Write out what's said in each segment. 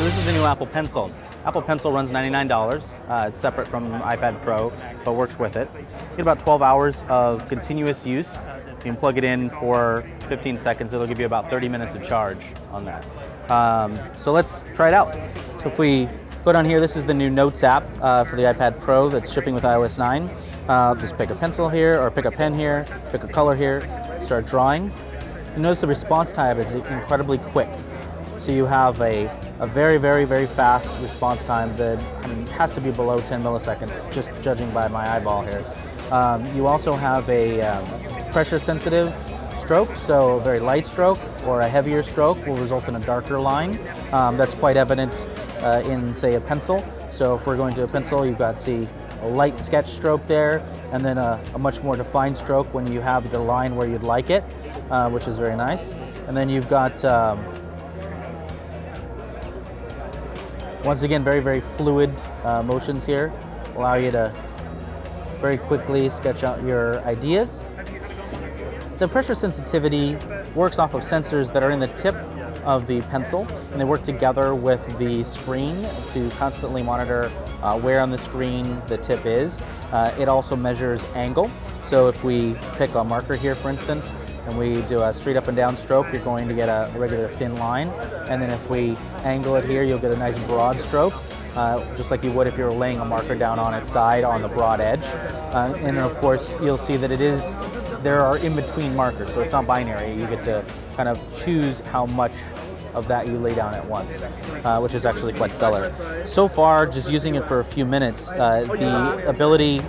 So this is the new Apple Pencil. Apple Pencil runs $99. It's separate from iPad Pro, but works with it. You get about 12 hours of continuous use. You can plug it in for 15 seconds. It'll give you about 30 minutes of charge on that. So let's try it out. So if we go down here, this is the new Notes app for the iPad Pro that's shipping with iOS 9. Just pick a pencil here, or pick a pen here, pick a color here, start drawing. You notice the response time is incredibly quick. So you have a very, very, very fast response time that has to be below 10 milliseconds, just judging by my eyeball here. You also have a pressure-sensitive stroke, so a very light stroke or a heavier stroke will result in a darker line. That's quite evident in, say, a pencil. So if we're going to a pencil, you've got, see, a light sketch stroke there, and then a much more defined stroke when you have the line where you'd like it, which is very nice. And then you've got once again, very, very fluid motions here, allow you to very quickly sketch out your ideas. The pressure sensitivity works off of sensors that are in the tip of the pencil, and they work together with the screen to constantly monitor where on the screen the tip is. It also measures angle, so if we pick a marker here, for instance, and we do a straight up and down stroke, you're going to get a regular thin line. And then if we angle it here, you'll get a nice broad stroke, just like you would if you were laying a marker down on its side on the broad edge. And then of course, you'll see that there are in-between markers, so it's not binary. You get to kind of choose how much of that you lay down at once, which is actually quite stellar. So far, just using it for a few minutes, the ability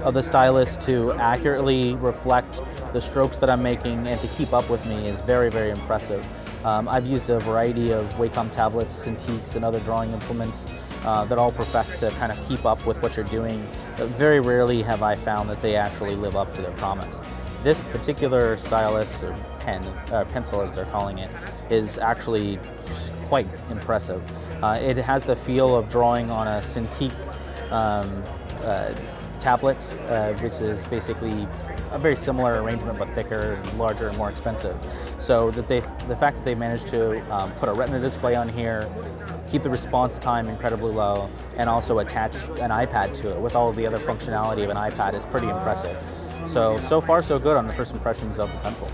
of the stylus to accurately reflect the strokes that I'm making and to keep up with me is very, very impressive. I've used a variety of Wacom tablets, Cintiqs, and other drawing implements that all profess to kind of keep up with what you're doing. But very rarely have I found that they actually live up to their promise. This particular stylus, or pencil as they're calling it, is actually quite impressive. It has the feel of drawing on a Cintiq tablet, which is basically a very similar arrangement but thicker, larger, and more expensive. So that the fact that they managed to put a Retina display on here, keep the response time incredibly low, and also attach an iPad to it with all of the other functionality of an iPad is pretty impressive. So far so good on the first impressions of the pencil.